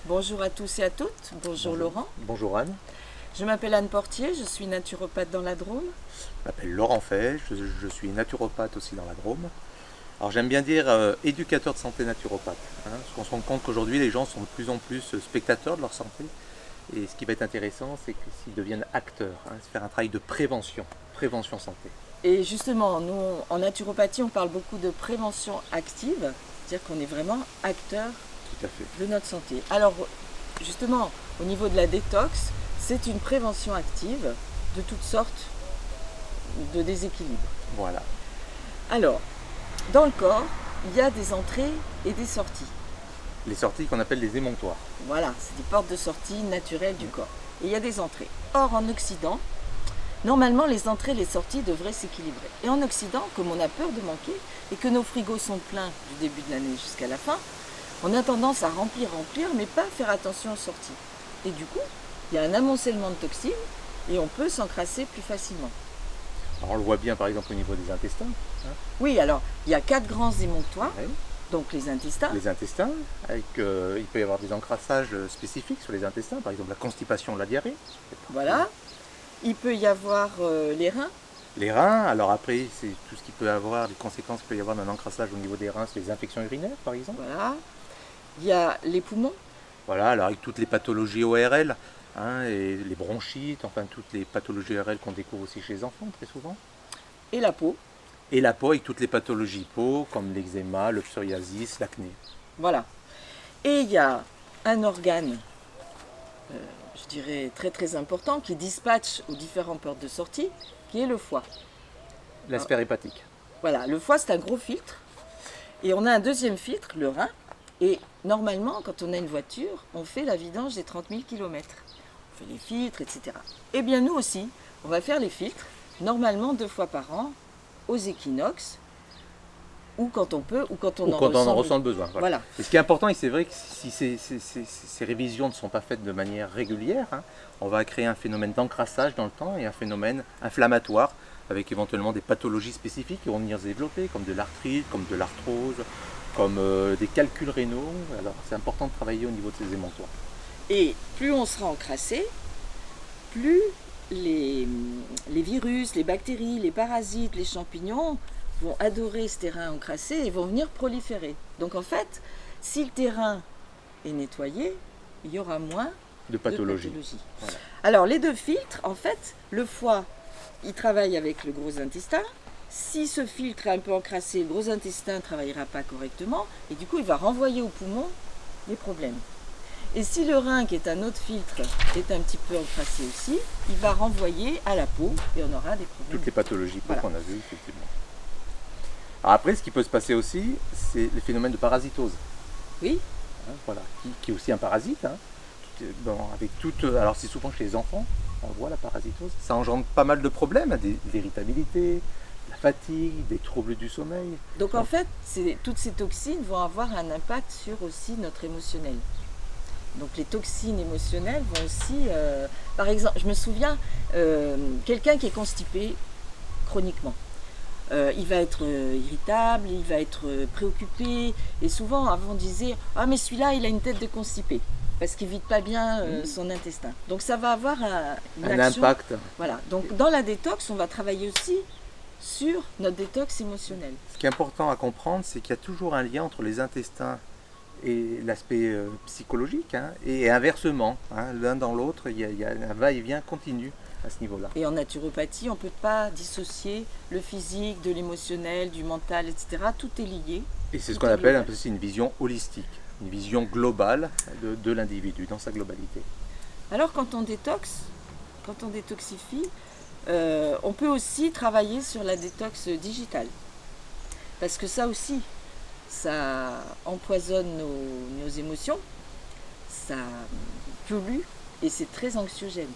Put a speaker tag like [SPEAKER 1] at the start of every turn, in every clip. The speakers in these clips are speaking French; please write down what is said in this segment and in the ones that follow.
[SPEAKER 1] Bonjour à tous et à toutes. Bonjour Laurent.
[SPEAKER 2] Bonjour Anne.
[SPEAKER 1] Je m'appelle Anne Portier, je suis naturopathe dans la Drôme.
[SPEAKER 2] Je m'appelle Laurent Fay, je suis naturopathe aussi dans la Drôme. Alors j'aime bien dire éducateur de santé naturopathe, parce qu'on se rend compte qu'aujourd'hui les gens sont de plus en plus spectateurs de leur santé. Et ce qui va être intéressant, c'est qu'ils deviennent acteurs, c'est faire un travail de prévention santé.
[SPEAKER 1] Et justement, nous, en naturopathie, on parle beaucoup de prévention active, c'est-à-dire qu'on est vraiment acteur
[SPEAKER 2] Tout à fait.
[SPEAKER 1] de notre santé. Alors, justement, au niveau de la détox, c'est une prévention active de toutes sortes de déséquilibres.
[SPEAKER 2] Voilà.
[SPEAKER 1] Alors, dans le corps, il y a des entrées et des sorties.
[SPEAKER 2] Les sorties qu'on appelle les émonctoires.
[SPEAKER 1] Voilà, c'est des portes de sortie naturelles du corps. Et il y a des entrées. Or, en Occident, normalement, les entrées et les sorties devraient s'équilibrer. Et en Occident, comme on a peur de manquer et que nos frigos sont pleins du début de l'année jusqu'à la fin, on a tendance à remplir, mais pas faire attention aux sorties. Et du coup, il y a un amoncellement de toxines et on peut s'encrasser plus facilement.
[SPEAKER 2] Alors on le voit bien par exemple au niveau des intestins.
[SPEAKER 1] Oui, alors, il y a 4 grands émonctoires,
[SPEAKER 2] Oui.
[SPEAKER 1] donc les intestins.
[SPEAKER 2] Les intestins, il peut y avoir des encrassages spécifiques sur les intestins, par exemple la constipation, la diarrhée.
[SPEAKER 1] Voilà. Il peut y avoir les reins.
[SPEAKER 2] Les reins, alors après, c'est tout ce qui peut avoir, les conséquences qu'il peut y avoir d'un encrassage au niveau des reins, c'est les infections urinaires par exemple.
[SPEAKER 1] Voilà. Il y a les poumons.
[SPEAKER 2] Voilà, alors avec toutes les pathologies ORL, et les bronchites, enfin toutes les pathologies ORL qu'on découvre aussi chez les enfants très souvent.
[SPEAKER 1] Et la peau.
[SPEAKER 2] Et la peau avec toutes les pathologies peau, comme l'eczéma, le psoriasis, l'acné.
[SPEAKER 1] Voilà. Et il y a un organe, je dirais très très important, qui dispatche aux différentes portes de sortie, qui est le foie.
[SPEAKER 2] La sphère hépatique.
[SPEAKER 1] Voilà, le foie c'est un gros filtre. Et on a un deuxième filtre, le rein. Et normalement, quand on a une voiture, on fait la vidange des 30 000 km. On fait les filtres, etc. Eh bien nous aussi, on va faire les filtres, normalement 2 fois par an, aux équinoxes, ou quand on peut, ou quand on
[SPEAKER 2] en ressent le besoin.
[SPEAKER 1] Voilà.
[SPEAKER 2] Et ce qui est important, et c'est vrai que si ces révisions ne sont pas faites de manière régulière, on va créer un phénomène d'encrassage dans le temps et un phénomène inflammatoire, avec éventuellement des pathologies spécifiques qui vont venir se développer, comme de l'arthrite, comme de l'arthrose, comme des calculs rénaux. Alors c'est important de travailler au niveau de ces émonctoires.
[SPEAKER 1] Et plus on sera encrassé, plus les virus, les bactéries, les parasites, les champignons vont adorer ce terrain encrassé et vont venir proliférer. Donc en fait, si le terrain est nettoyé, il y aura moins
[SPEAKER 2] De pathologie.
[SPEAKER 1] Voilà. Alors les 2 filtres, en fait, le foie, il travaille avec le gros intestin. Si ce filtre est un peu encrassé, le gros intestin ne travaillera pas correctement et du coup il va renvoyer aux poumons les problèmes. Et si le rein, qui est un autre filtre, est un petit peu encrassé aussi, il va renvoyer à la peau et on aura des problèmes.
[SPEAKER 2] Toutes les pathologies
[SPEAKER 1] Voilà.
[SPEAKER 2] qu'on a vues, effectivement. Alors après, ce qui peut se passer aussi, c'est le phénomène de parasitose.
[SPEAKER 1] Oui,
[SPEAKER 2] Voilà, qui est aussi un parasite. Alors c'est souvent chez les enfants, on voit la parasitose. Ça engendre pas mal de problèmes, l'irritabilité, la fatigue, des troubles du sommeil.
[SPEAKER 1] donc en fait, toutes ces toxines vont avoir un impact sur aussi notre émotionnel. Donc les toxines émotionnelles vont aussi, par exemple, je me souviens, quelqu'un qui est constipé chroniquement, il va être irritable, il va être préoccupé, et souvent avant on disait « Ah mais celui-là il a une tête de constipé » parce qu'il ne vide pas bien son intestin. Donc ça va avoir une action,
[SPEAKER 2] impact.
[SPEAKER 1] Voilà, donc dans la détox, on va travailler aussi sur notre détox émotionnelle.
[SPEAKER 2] Ce qui est important à comprendre, c'est qu'il y a toujours un lien entre les intestins et l'aspect psychologique, et inversement, l'un dans l'autre, il y a un va-et-vient continu à ce niveau-là.
[SPEAKER 1] Et en naturopathie, on ne peut pas dissocier le physique de l'émotionnel, du mental, etc. Tout est lié.
[SPEAKER 2] Et c'est ce
[SPEAKER 1] Tout
[SPEAKER 2] qu'on
[SPEAKER 1] est
[SPEAKER 2] appelle un
[SPEAKER 1] global.
[SPEAKER 2] peu une vision holistique, une vision globale de l'individu dans sa globalité.
[SPEAKER 1] Alors quand on détoxe, quand on détoxifie, on peut aussi travailler sur la détox digitale. Parce que ça aussi, ça empoisonne nos émotions, ça pollue et c'est très anxiogène.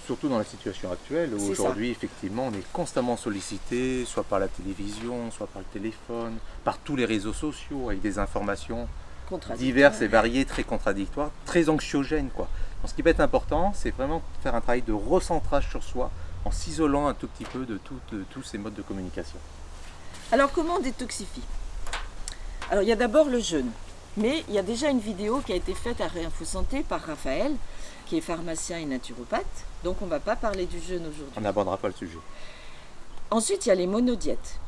[SPEAKER 2] Surtout dans la situation actuelle où
[SPEAKER 1] C'est
[SPEAKER 2] aujourd'hui, effectivement, on est constamment sollicité, soit par la télévision, soit par le téléphone, par tous les réseaux sociaux, avec des informations diverses et variées, très contradictoires, très anxiogènes, quoi. Donc, ce qui va être important, c'est vraiment faire un travail de recentrage sur soi, en s'isolant un tout petit peu de tous ces modes de communication.
[SPEAKER 1] Alors comment on détoxifie? Alors il y a d'abord le jeûne. Mais il y a déjà une vidéo qui a été faite à Réinfo Santé par Raphaël, qui est pharmacien et naturopathe. Donc on ne va pas parler du jeûne aujourd'hui.
[SPEAKER 2] On n'abordera pas le sujet.
[SPEAKER 1] Ensuite, il y a les monodiètes.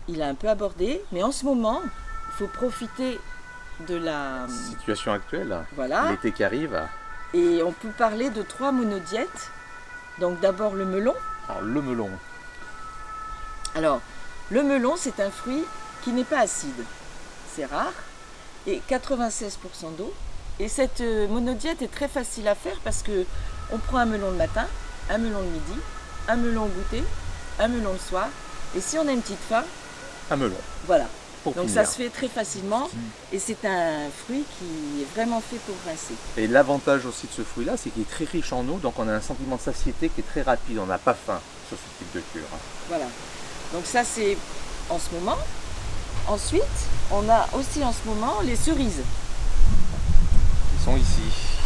[SPEAKER 1] Il a un peu abordé, mais en ce moment, il faut profiter de la
[SPEAKER 2] situation actuelle,
[SPEAKER 1] voilà.
[SPEAKER 2] L'été qui arrive.
[SPEAKER 1] Et on peut parler de 3 monodiètes. Donc d'abord le melon.
[SPEAKER 2] Alors le melon.
[SPEAKER 1] Alors, le melon, c'est un fruit qui n'est pas acide. C'est rare. Et 96% d'eau. Et cette monodiète est très facile à faire parce que on prend un melon le matin, un melon le midi, un melon au goûter, un melon le soir. Et si on a une petite faim,
[SPEAKER 2] un melon.
[SPEAKER 1] Voilà.
[SPEAKER 2] Pour
[SPEAKER 1] donc
[SPEAKER 2] finir.
[SPEAKER 1] Ça se fait très facilement et c'est un fruit qui est vraiment fait pour rincer.
[SPEAKER 2] Et l'avantage aussi de ce fruit-là, c'est qu'il est très riche en eau, donc on a un sentiment de satiété qui est très rapide, on n'a pas faim sur ce type de cure.
[SPEAKER 1] Voilà. Donc ça c'est en ce moment. Ensuite, on a aussi en ce moment les cerises.
[SPEAKER 2] Ils sont ici.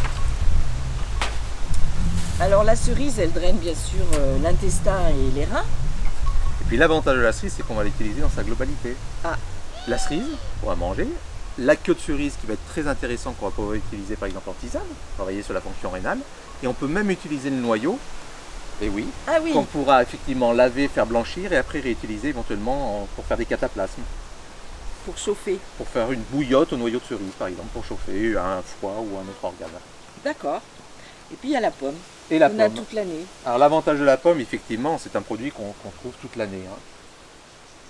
[SPEAKER 1] Alors la cerise, elle draine bien sûr l'intestin et les reins.
[SPEAKER 2] Et puis l'avantage de la cerise, c'est qu'on va l'utiliser dans sa globalité.
[SPEAKER 1] Ah.
[SPEAKER 2] La cerise, on va manger. La queue de cerise qui va être très intéressant, qu'on va pouvoir utiliser par exemple en tisane, travailler sur la fonction rénale. Et on peut même utiliser le noyau, et oui, qu'on pourra effectivement laver, faire blanchir et après réutiliser éventuellement pour faire des cataplasmes.
[SPEAKER 1] Pour chauffer.
[SPEAKER 2] Pour faire une bouillotte au noyau de cerise par exemple, pour chauffer un foie ou un autre organe.
[SPEAKER 1] D'accord. Et puis il y a la pomme.
[SPEAKER 2] Et la
[SPEAKER 1] pomme.
[SPEAKER 2] On a
[SPEAKER 1] toute l'année.
[SPEAKER 2] Alors l'avantage de la pomme, effectivement, c'est un produit qu'on trouve toute l'année. Hein.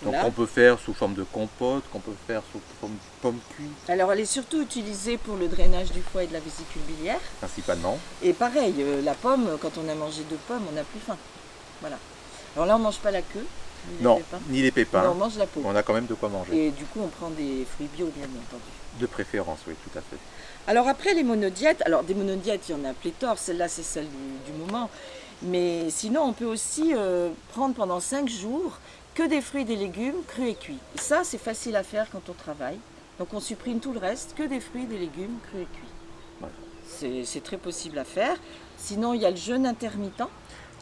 [SPEAKER 2] Donc voilà. On peut faire sous forme de compote, qu'on peut faire sous forme de pomme cuite.
[SPEAKER 1] Alors elle est surtout utilisée pour le drainage du foie et de la vésicule biliaire.
[SPEAKER 2] Principalement.
[SPEAKER 1] Et pareil, la pomme, quand on a mangé 2 pommes, on n'a plus faim. Voilà. Alors là on ne mange pas la queue,
[SPEAKER 2] ni les pépins.
[SPEAKER 1] Mais on mange la peau.
[SPEAKER 2] On a quand même de quoi manger.
[SPEAKER 1] Et du coup on prend des fruits bio bien entendu.
[SPEAKER 2] De préférence, oui, tout à fait.
[SPEAKER 1] Alors après les monodiètes, alors des monodiètes il y en a pléthore, celle-là c'est celle du moment. Mais sinon on peut aussi prendre pendant 5 jours que des fruits et des légumes crus et cuits. Et ça, c'est facile à faire quand on travaille. Donc on supprime tout le reste, que des fruits, des légumes crus et cuits. Voilà. C'est très possible à faire. Sinon, il y a le jeûne intermittent.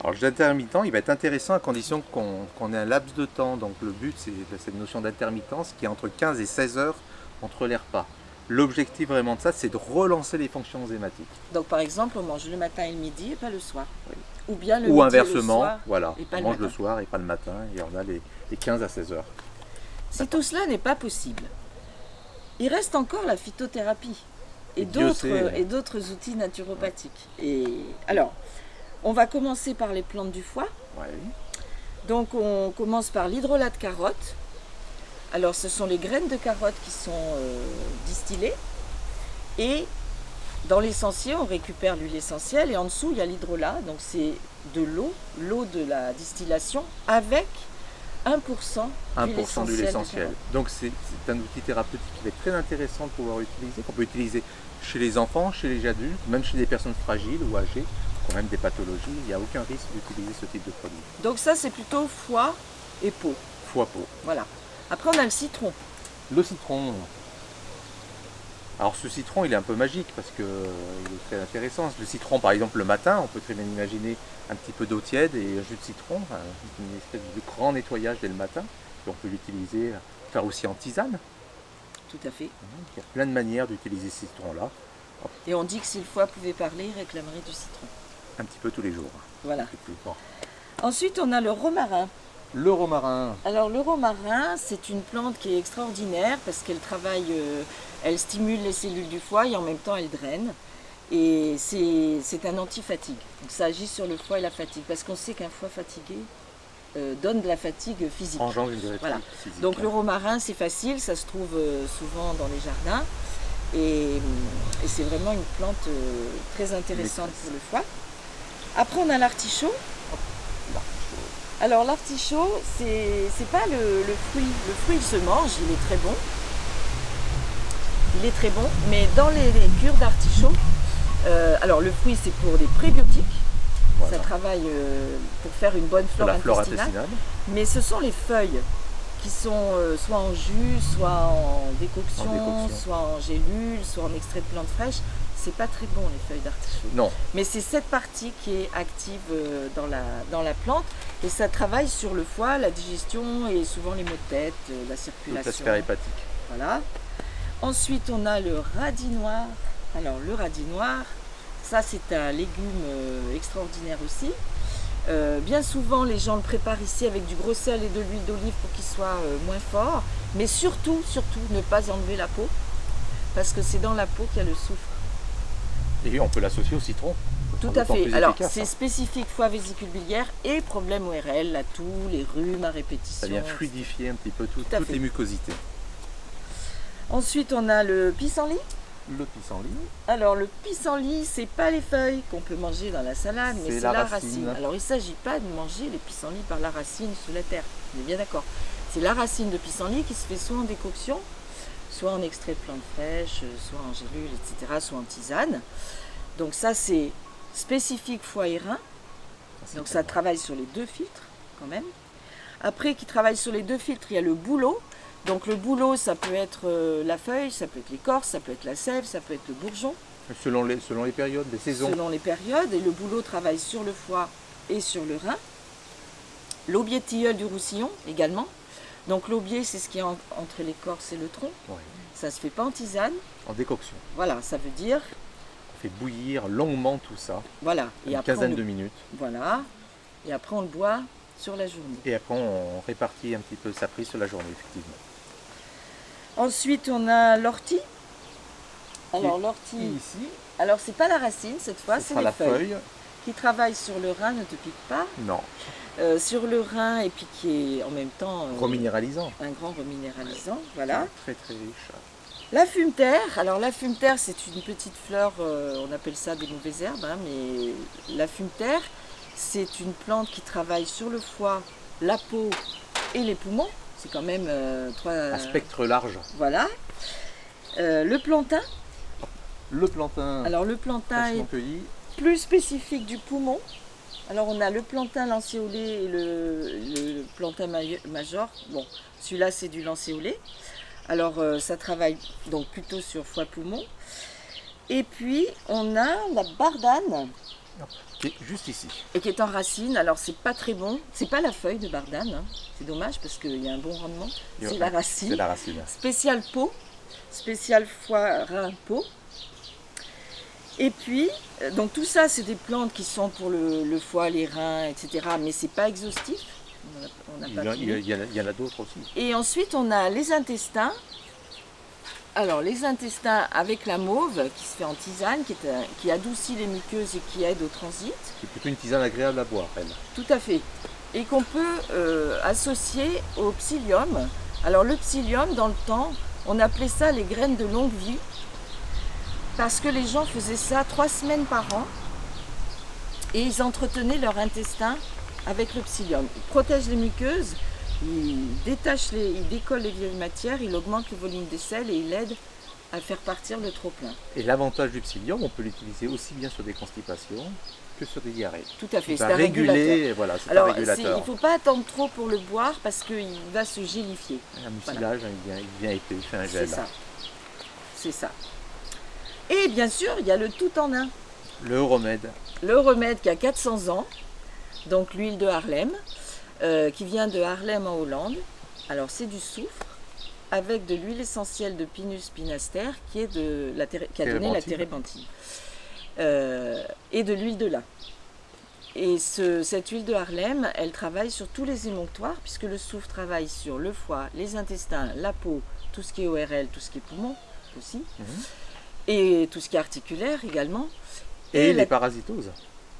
[SPEAKER 2] Alors le jeûne intermittent, il va être intéressant à condition qu'on ait un laps de temps. Donc le but, c'est cette notion d'intermittence qui est entre 15 et 16 heures entre les repas. L'objectif vraiment de ça, c'est de relancer les fonctions enzymatiques.
[SPEAKER 1] Donc par exemple, on mange le matin et le midi et pas le soir.
[SPEAKER 2] Oui.
[SPEAKER 1] Ou bien le
[SPEAKER 2] Ou
[SPEAKER 1] midi
[SPEAKER 2] inversement,
[SPEAKER 1] et le soir,
[SPEAKER 2] voilà,
[SPEAKER 1] et pas
[SPEAKER 2] on mange le soir et pas le matin, et on a les 15 à 16 heures.
[SPEAKER 1] Si tout cela n'est pas possible, il reste encore la phytothérapie et d'autres outils naturopathiques. Et alors, on va commencer par les plantes du foie.
[SPEAKER 2] Ouais.
[SPEAKER 1] Donc on commence par l'hydrolat de carotte. Alors ce sont les graines de carotte qui sont distillées et dans l'essentiel on récupère l'huile essentielle et en dessous il y a l'hydrolat, donc c'est de l'eau de la distillation avec 1% d'huile essentielle.
[SPEAKER 2] Donc c'est un outil thérapeutique qui va être très intéressant de pouvoir utiliser, qu'on peut utiliser chez les enfants, chez les adultes, même chez des personnes fragiles ou âgées, qui ont même des pathologies, il n'y a aucun risque d'utiliser ce type de produit.
[SPEAKER 1] Donc ça c'est plutôt foie et peau.
[SPEAKER 2] Foie-peau.
[SPEAKER 1] Voilà. Après on a le citron.
[SPEAKER 2] Le citron. Alors ce citron il est un peu magique parce qu'il est très intéressant. Le citron par exemple le matin, on peut très bien imaginer un petit peu d'eau tiède et un jus de citron, une espèce de grand nettoyage dès le matin. Et on peut l'utiliser, faire aussi en tisane.
[SPEAKER 1] Tout à fait.
[SPEAKER 2] Il y a plein de manières d'utiliser ce citron-là.
[SPEAKER 1] Et on dit que si le foie pouvait parler, il réclamerait du citron.
[SPEAKER 2] Un petit peu tous les jours.
[SPEAKER 1] Voilà. Ensuite on a le romarin.
[SPEAKER 2] Le romarin.
[SPEAKER 1] Alors le romarin, c'est une plante qui est extraordinaire parce qu'elle travaille, elle stimule les cellules du foie et en même temps elle draine. Et c'est un anti-fatigue. Donc ça agit sur le foie et la fatigue parce qu'on sait qu'un foie fatigué donne de la fatigue physique.
[SPEAKER 2] Engendre une fatigue physique.
[SPEAKER 1] Donc le romarin, c'est facile, ça se trouve souvent dans les jardins. Et c'est vraiment une plante très intéressante pour le foie. Après on a l'artichaut. Alors l'artichaut, c'est pas le fruit. Le fruit il se mange, il est très bon. Il est très bon, mais dans les cures d'artichaut, alors le fruit c'est pour des prébiotiques. Voilà. Ça travaille pour faire une bonne flore intestinale. Mais ce sont les feuilles qui sont soit en jus, soit en décoction, soit en gélule, soit en extrait de plantes fraîches. C'est pas très bon les feuilles d'artichaut.
[SPEAKER 2] Non.
[SPEAKER 1] Mais c'est cette partie qui est active dans la plante et ça travaille sur le foie, la digestion et souvent les maux de tête, la circulation.
[SPEAKER 2] Toute la sphère hépatique.
[SPEAKER 1] Voilà. Ensuite, on a le radis noir. Alors, le radis noir, ça c'est un légume extraordinaire aussi. Bien souvent, les gens le préparent ici avec du gros sel et de l'huile d'olive pour qu'il soit moins fort. Mais surtout, ne pas enlever la peau, parce que c'est dans la peau qu'il y a le soufre.
[SPEAKER 2] Et on peut l'associer au citron.
[SPEAKER 1] Tout à fait. Alors, c'est spécifique foie vésicule biliaire et problème ORL, la toux, les rhumes à répétition.
[SPEAKER 2] Ça vient fluidifier un petit peu toutes les mucosités.
[SPEAKER 1] Ensuite, on a le pissenlit.
[SPEAKER 2] Le pissenlit.
[SPEAKER 1] Alors, le pissenlit, c'est pas les feuilles qu'on peut manger dans la salade, mais c'est la racine. Alors, il ne s'agit pas de manger les pissenlits par la racine sous la terre. On est bien d'accord. C'est la racine de pissenlit qui se fait soit en décoction, soit en extrait de plantes fraîches, soit en gélule, etc., soit en tisane. Donc ça, c'est spécifique foie et rein. Donc ça travaille sur les 2 filtres quand même. Après, qui travaille sur les 2 filtres, il y a le bouleau. Donc le bouleau, ça peut être la feuille, ça peut être l'écorce, ça peut être la sève, ça peut être le bourgeon.
[SPEAKER 2] Selon les périodes, les saisons.
[SPEAKER 1] Selon les périodes. Et le bouleau travaille sur le foie et sur le rein. L'aubier tilleul du roussillon également. Donc l'aubier, c'est ce qui est entre l'écorce et le tronc.
[SPEAKER 2] Ouais.
[SPEAKER 1] Ça ne se fait pas en tisane.
[SPEAKER 2] En décoction.
[SPEAKER 1] Voilà, ça veut dire...
[SPEAKER 2] On fait bouillir longuement tout ça.
[SPEAKER 1] Voilà.
[SPEAKER 2] Et une quinzaine de minutes.
[SPEAKER 1] Voilà. Et après, on le boit sur la journée.
[SPEAKER 2] Et après, on répartit un petit peu sa prise sur la journée, effectivement.
[SPEAKER 1] Ensuite, on a l'ortie. Alors, l'ortie,
[SPEAKER 2] ici.
[SPEAKER 1] Alors, c'est pas la racine cette fois, c'est les feuilles. Qui travaille sur le rein, ne te pique pas.
[SPEAKER 2] Non.
[SPEAKER 1] Sur le rein, et puis qui est en même temps
[SPEAKER 2] reminéralisant.
[SPEAKER 1] Un grand reminéralisant, voilà.
[SPEAKER 2] Très très riche.
[SPEAKER 1] La fumeterre, alors la fumeterre, c'est une petite fleur, on appelle ça des mauvaises herbes, hein, mais la fumeterre, c'est une plante qui travaille sur le foie, la peau et les poumons. C'est quand même
[SPEAKER 2] un spectre large.
[SPEAKER 1] Voilà. Le plantain.
[SPEAKER 2] Le plantain.
[SPEAKER 1] Alors le plantain est plus spécifique du poumon. Alors on a le plantain lancéolé et le plantain major. Bon, celui-là c'est du lancéolé. Alors ça travaille donc plutôt sur foie-poumon. Et puis on a la bardane.
[SPEAKER 2] Qui est juste ici.
[SPEAKER 1] Et qui est en racine. Alors c'est pas très bon. C'est pas la feuille de bardane. Hein. C'est dommage parce qu'il y a un bon rendement. C'est la racine.
[SPEAKER 2] C'est la racine.
[SPEAKER 1] Spécial peau. Spécial foie, rein, peau. Et puis, donc tout ça, c'est des plantes qui sont pour le foie, les reins, etc. Mais c'est pas exhaustif.
[SPEAKER 2] Il y en a d'autres aussi.
[SPEAKER 1] Et ensuite, on a les intestins. Alors, les intestins avec la mauve qui se fait en tisane, qui adoucit les muqueuses et qui aide au transit.
[SPEAKER 2] C'est plutôt une tisane agréable à boire, elle.
[SPEAKER 1] Tout à fait. Et qu'on peut associer au psyllium. Alors, le psyllium, dans le temps, on appelait ça les graines de longue vie. Parce que les gens faisaient ça 3 semaines par an et ils entretenaient leur intestin avec le psyllium. Ils protègent les muqueuses, ils décollent les vieilles matières, ils augmentent le volume des selles et ils aident à faire partir le trop-plein.
[SPEAKER 2] Et l'avantage du psyllium, on peut l'utiliser aussi bien sur des constipations que sur des diarrhées.
[SPEAKER 1] Tout à fait,
[SPEAKER 2] c'est un régulateur. Voilà, c'est un régulateur.
[SPEAKER 1] Il ne faut pas attendre trop pour le boire parce qu'il va se gélifier.
[SPEAKER 2] Un mucilage, voilà. il vient épais, il fait un gel.
[SPEAKER 1] C'est ça. Et bien sûr, il y a le tout en un.
[SPEAKER 2] Le remède.
[SPEAKER 1] Le remède qui a 400 ans, donc l'huile de Haarlem, qui vient de Haarlem en Hollande. Alors c'est du soufre avec de l'huile essentielle de Pinus pinaster qui a donné la térébenthine. Et de l'huile de lin. Et cette huile de Haarlem, elle travaille sur tous les émonctoires, puisque le soufre travaille sur le foie, les intestins, la peau, tout ce qui est ORL, tout ce qui est poumon aussi. Et tout ce qui est articulaire également.
[SPEAKER 2] Et les parasitoses.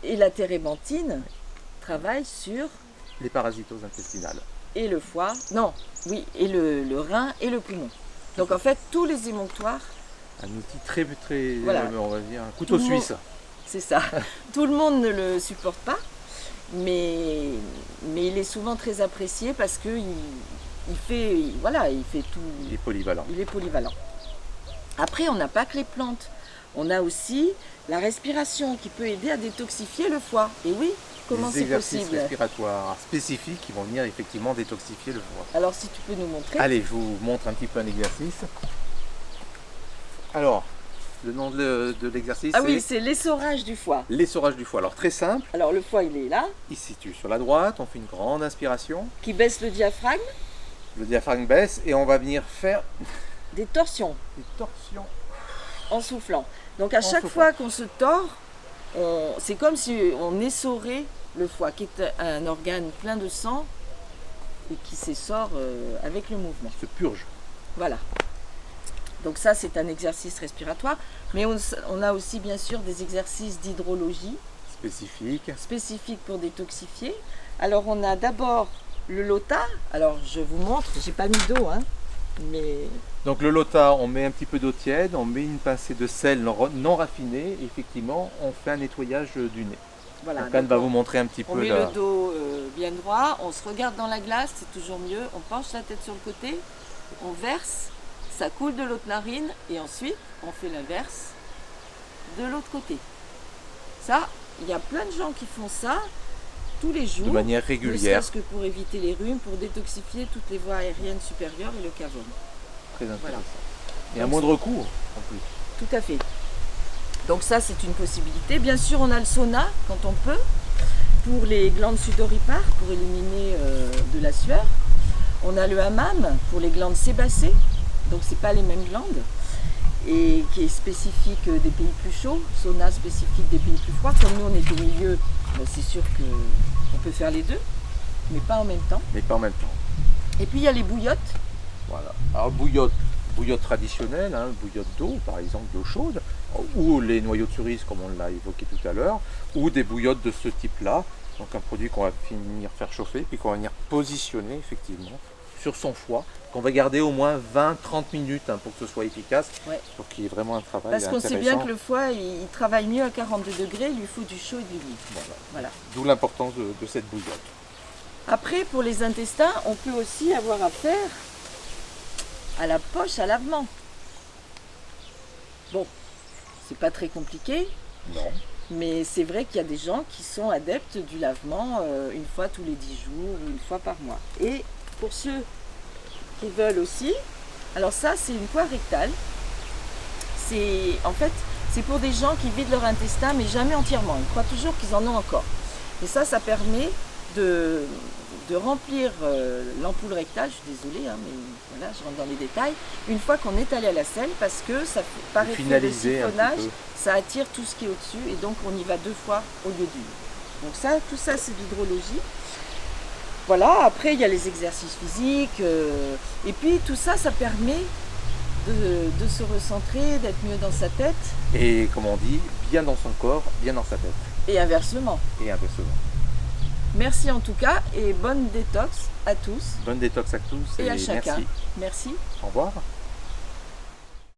[SPEAKER 1] Et la térébenthine travaille sur...
[SPEAKER 2] les parasitoses intestinales.
[SPEAKER 1] Et le foie, et le rein et le poumon. Donc en fait, tous les émonctoires...
[SPEAKER 2] Un outil très,
[SPEAKER 1] voilà.
[SPEAKER 2] On va dire, un couteau suisse.
[SPEAKER 1] C'est ça. Tout le monde ne le supporte pas, mais il est souvent très apprécié parce qu'il fait tout...
[SPEAKER 2] Il est polyvalent.
[SPEAKER 1] Il est polyvalent. Après, on n'a pas que les plantes. On a aussi la respiration qui peut aider à détoxifier le foie. Et oui, comment c'est possible?
[SPEAKER 2] Des exercices respiratoires spécifiques qui vont venir effectivement détoxifier le foie.
[SPEAKER 1] Alors, si tu peux nous montrer.
[SPEAKER 2] Allez, je vous montre un petit peu un exercice. Alors, le nom de l'exercice,
[SPEAKER 1] oui, c'est l'essorage du foie.
[SPEAKER 2] L'essorage du foie. Alors, très simple.
[SPEAKER 1] Alors, le foie, il est là.
[SPEAKER 2] Il se situe sur la droite. On fait une grande inspiration.
[SPEAKER 1] Qui baisse le diaphragme.
[SPEAKER 2] Le diaphragme baisse et on va venir faire
[SPEAKER 1] des torsions
[SPEAKER 2] Des torsions.
[SPEAKER 1] en soufflant. Donc à chaque
[SPEAKER 2] soufflant.
[SPEAKER 1] fois qu'on se tord, c'est comme si on essorait le foie, qui est un organe plein de sang et qui s'essore avec le mouvement.
[SPEAKER 2] Se purge.
[SPEAKER 1] Voilà. Donc ça, c'est un exercice respiratoire. Mais on a aussi bien sûr des exercices d'hydrologie
[SPEAKER 2] Spécifique.
[SPEAKER 1] spécifiques pour détoxifier. Alors on a d'abord le lota. Alors je vous montre, j'ai pas mis d'eau, hein, mais
[SPEAKER 2] Donc le lota, on met un petit peu d'eau tiède, on met une pincée de sel non raffiné, et effectivement, on fait un nettoyage du nez.
[SPEAKER 1] voilà.
[SPEAKER 2] Donc Anne
[SPEAKER 1] Donc,
[SPEAKER 2] va vous montrer un petit
[SPEAKER 1] on
[SPEAKER 2] peu
[SPEAKER 1] met
[SPEAKER 2] la...
[SPEAKER 1] le dos bien droit, on se regarde dans la glace, c'est toujours mieux. On penche la tête sur le côté, on verse, ça coule de l'autre narine et ensuite on fait l'inverse de l'autre côté. Ça, il y a plein de gens qui font ça tous les jours.
[SPEAKER 2] de manière
[SPEAKER 1] Ne
[SPEAKER 2] régulière.
[SPEAKER 1] serait-ce que pour éviter les rhumes, pour détoxifier toutes les voies aériennes supérieures et le cavum.
[SPEAKER 2] Très intéressant.
[SPEAKER 1] Voilà.
[SPEAKER 2] Et à
[SPEAKER 1] Donc,
[SPEAKER 2] moindre coût en plus.
[SPEAKER 1] Tout à fait. Donc ça, c'est une possibilité. Bien sûr, on a le sauna quand on peut, pour les glandes sudoripares, pour éliminer de la sueur. On a le hammam pour les glandes sébacées, donc c'est pas les mêmes glandes, et qui est spécifique des pays plus chauds, sauna spécifique des pays plus froids. Comme nous, on est au milieu, ben, c'est sûr qu'on peut faire les deux, mais pas en même temps.
[SPEAKER 2] Mais pas en même temps.
[SPEAKER 1] Et puis il y a les bouillottes.
[SPEAKER 2] Voilà. Alors bouillotte traditionnelle, hein, bouillotte d'eau, par exemple d'eau chaude, ou les noyaux de cerise comme on l'a évoqué tout à l'heure, ou des bouillottes de ce type-là. Donc un produit qu'on va finir faire chauffer, puis qu'on va venir positionner effectivement sur son foie, qu'on va garder au moins 20-30 minutes pour que ce soit efficace,
[SPEAKER 1] Ouais.
[SPEAKER 2] pour qu'il y ait vraiment un travail
[SPEAKER 1] Parce qu'on
[SPEAKER 2] intéressant.
[SPEAKER 1] sait bien que le foie, il travaille mieux à 42 degrés, il lui faut du chaud et de l'humide. Voilà.
[SPEAKER 2] D'où l'importance de cette bouillotte.
[SPEAKER 1] Après, pour les intestins, on peut aussi avoir affaire à la poche à lavement. Bon, c'est pas très compliqué,
[SPEAKER 2] Non.
[SPEAKER 1] mais c'est vrai qu'il y a des gens qui sont adeptes du lavement une fois tous les 10 jours ou une fois par mois. Et pour ceux qui veulent aussi, alors ça, c'est une poire rectale. En fait, c'est pour des gens qui vident leur intestin, mais jamais entièrement. Ils croient toujours qu'ils en ont encore. Et ça permet de remplir l'ampoule rectale, je suis désolée, hein, mais voilà, je rentre dans les détails, une fois qu'on est allé à la selle, parce que ça, par effet de
[SPEAKER 2] Finaliser un petit
[SPEAKER 1] siphonnage,
[SPEAKER 2] peu.
[SPEAKER 1] ça attire tout ce qui est au-dessus, et donc on y va 2 fois au lieu d'une. Donc ça, tout ça, c'est l'hydrologie. Voilà, après il y a les exercices physiques, et puis tout ça, ça permet de se recentrer, d'être mieux dans sa tête,
[SPEAKER 2] Et comme on dit, bien dans son corps, bien dans sa tête.
[SPEAKER 1] et inversement.
[SPEAKER 2] Et inversement.
[SPEAKER 1] Merci en tout cas, et bonne détox à tous
[SPEAKER 2] Bonne détox à tous
[SPEAKER 1] et à chacun.
[SPEAKER 2] merci.
[SPEAKER 1] Merci.
[SPEAKER 2] Au revoir.